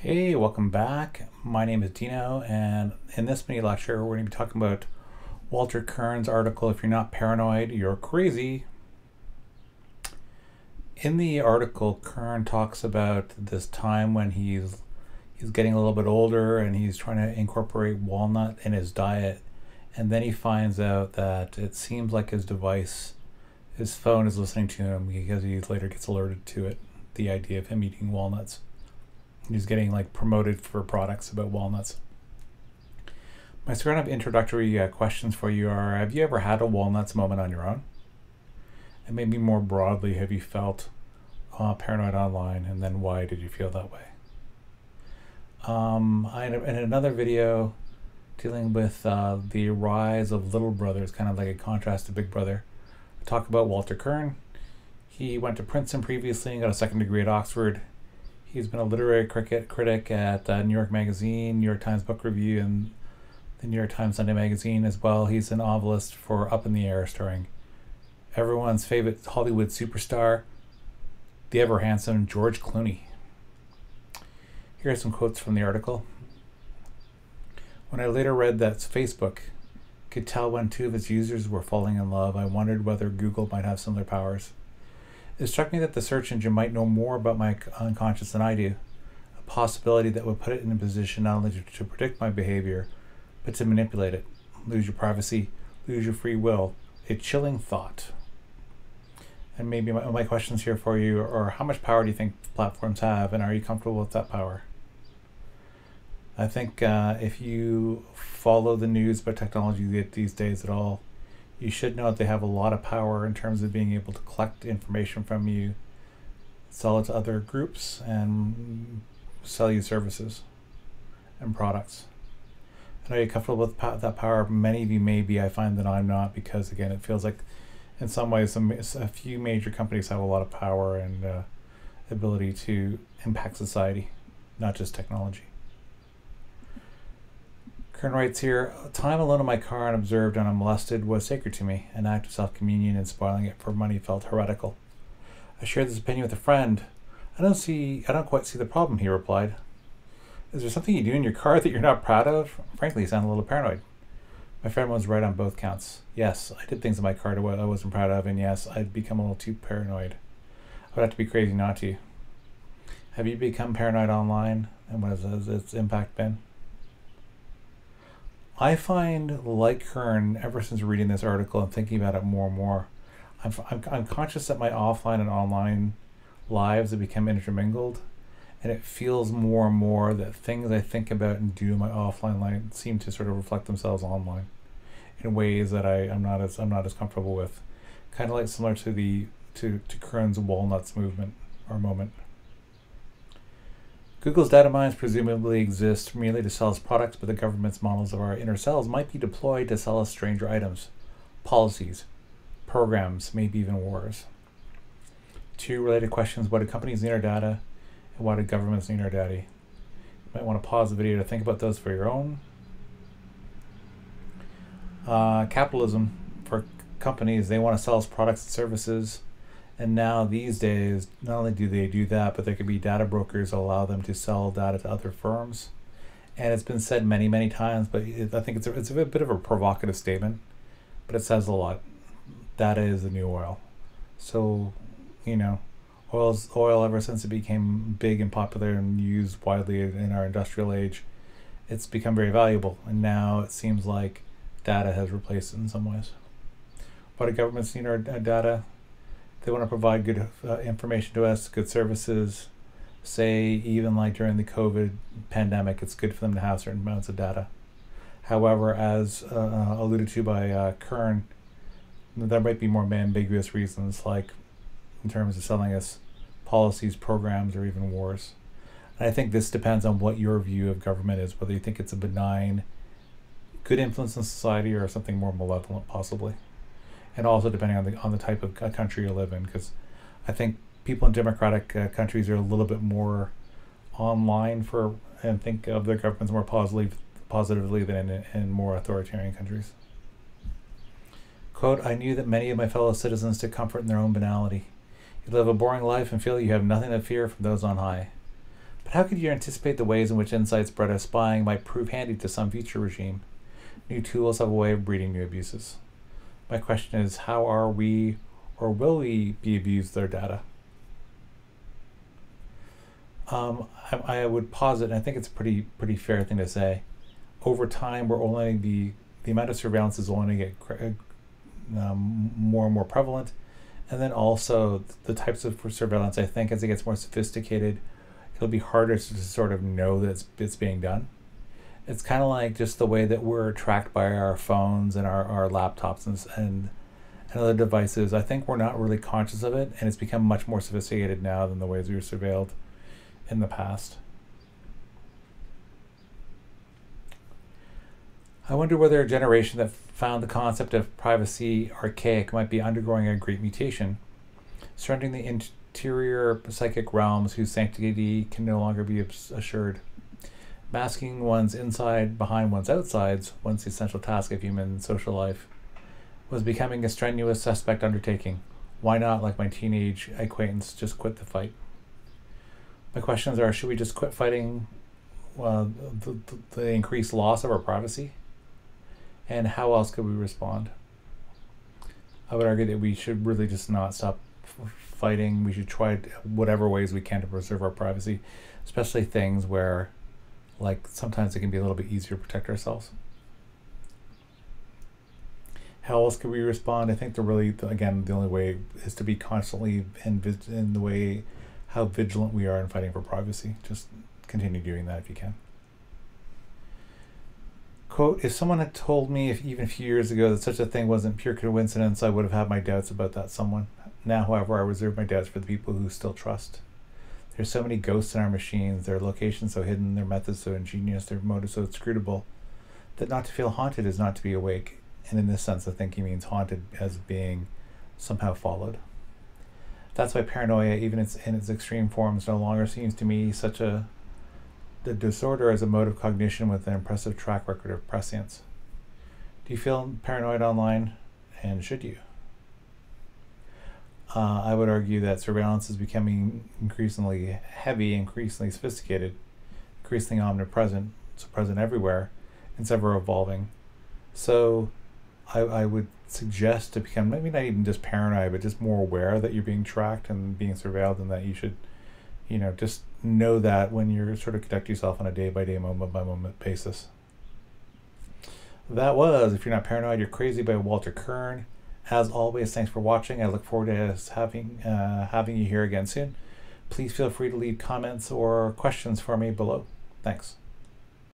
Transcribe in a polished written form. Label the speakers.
Speaker 1: Hey, welcome back. My name is Dino, and in this mini lecture, we're going to be talking about Walter Kirn's article, If You're Not Paranoid, You're Crazy. In the article, Kirn talks about this time when he's getting a little bit older and he's trying to incorporate walnut in his diet, and then he finds out that it seems like his phone is listening to him because he later gets alerted to it, the idea of him eating walnuts. He's getting promoted for products about walnuts. My sort of introductory questions for you are: have you ever had a walnuts moment on your own? And maybe more broadly, have you felt paranoid online, and then why did you feel that way? In another video dealing with the rise of little brothers, kind of like a contrast to Big Brother, I talk about Walter Kirn. He went to Princeton previously and got a second degree at Oxford. He's been a literary critic at New York Magazine, New York Times Book Review, and the New York Times Sunday Magazine as well. He's a novelist for Up in the Air, starring everyone's favorite Hollywood superstar, the ever handsome George Clooney. Here are some quotes from the article. When I later read that Facebook could tell when two of its users were falling in love, I wondered whether Google might have similar powers. It struck me that the search engine might know more about my unconscious than I do, a possibility that would put it in a position not only to predict my behavior, but to manipulate it. Lose your privacy, lose your free will. A chilling thought. And maybe my questions here for you are: how much power do you think platforms have, and are you comfortable with that power? I think if you follow the news about technology these days at all, you should know that they have a lot of power in terms of being able to collect information from you, sell it to other groups, and sell you services and products. And are you comfortable with that power? Many of you may be. I find that I'm not, because again, it feels like in some ways a few major companies have a lot of power and ability to impact society, not just technology. Kirn writes here, time alone in my car unobserved and unmolested was sacred to me. An act of self-communion, and spoiling it for money felt heretical. I shared this opinion with a friend. I don't quite see the problem, he replied. Is there something you do in your car that you're not proud of? Frankly, you sound a little paranoid. My friend was right on both counts. Yes, I did things in my car that I wasn't proud of, and yes, I'd become a little too paranoid. I would have to be crazy not to. Have you become paranoid online, and what has its impact been? I find, like Kirn, ever since reading this article and thinking about it more and more, I'm conscious that my offline and online lives have become intermingled, and it feels more and more that things I think about and do in my offline life seem to sort of reflect themselves online in ways that I'm not as comfortable with, kind of like similar to Kirn's walnuts movement or moment. Google's data mines presumably exist merely to sell us products, but the government's models of our inner selves might be deployed to sell us stranger items, policies, programs, maybe even wars. Two related questions: what do companies need our data, and why do governments need our data? You might want to pause the video to think about those for your own. Capitalism, for companies, they want to sell us products and services. And now these days, not only do they do that, but there could be data brokers that allow them to sell data to other firms. And it's been said many, many times, but I think it's a bit of a provocative statement, but it says a lot. Data is the new oil. So, oil ever since it became big and popular and used widely in our industrial age, it's become very valuable. And now it seems like data has replaced it in some ways. Why do governments need our data? They want to provide good information to us, good services. Say, even like during the COVID pandemic, it's good for them to have certain amounts of data. However, as alluded to by Kirn, there might be more ambiguous reasons, like in terms of selling us policies, programs, or even wars. And I think this depends on what your view of government is, whether you think it's a benign, good influence in society, or something more malevolent, possibly. And also depending on the type of country you live in, because I think people in democratic countries are a little bit more online and think of their governments more positively than in more authoritarian countries. Quote, I knew that many of my fellow citizens took comfort in their own banality. You live a boring life and feel you have nothing to fear from those on high. But how could you anticipate the ways in which insights bred as spying might prove handy to some future regime? New tools have a way of breeding new abuses. My question is, how are we, or will we be abused their data? I would posit, and I think it's a pretty fair thing to say, over time we're only the amount of surveillance is only going to get more and more prevalent, and then also the types of surveillance, I think as it gets more sophisticated, it'll be harder to sort of know that it's being done. It's kind of like just the way that we're tracked by our phones and our laptops and other devices. I think we're not really conscious of it, and it's become much more sophisticated now than the ways we were surveilled in the past. I wonder whether a generation that found the concept of privacy archaic might be undergoing a great mutation, surrendering the interior psychic realms whose sanctity can no longer be assured. Masking one's inside behind one's outsides, once the essential task of human social life, was becoming a strenuous, suspect undertaking. Why not, like my teenage acquaintance, just quit the fight? My questions are, should we just quit fighting the increased loss of our privacy? And how else could we respond? I would argue that we should really just not stop fighting. We should try whatever ways we can to preserve our privacy, especially things where, like, sometimes it can be a little bit easier to protect ourselves. How else could we respond? I think again, the only way is to be constantly in the way how vigilant we are in fighting for privacy. Just continue doing that if you can. Quote, if someone had told me even a few years ago that such a thing wasn't pure coincidence, I would have had my doubts about that someone. Now, however, I reserve my doubts for the people who still trust. There's so many ghosts in our machines, their locations so hidden, their methods so ingenious, their motives so inscrutable, that not to feel haunted is not to be awake. And in this sense, I think he means haunted as being somehow followed. That's why paranoia, even in its extreme forms, no longer seems to me such the disorder as a mode of cognition with an impressive track record of prescience. Do you feel paranoid online? And should you? I would argue that surveillance is becoming increasingly heavy, increasingly sophisticated, increasingly omnipresent, so present everywhere, and it's ever evolving. So I would suggest to become maybe not even just paranoid, but just more aware that you're being tracked and being surveilled, and that you should, just know that when you're sort of conduct yourself on a day-by-day, moment-by-moment basis. That was If You're Not Paranoid, You're Crazy by Walter Kirn. As always, thanks for watching. I look forward to having you here again soon. Please feel free to leave comments or questions for me below. Thanks.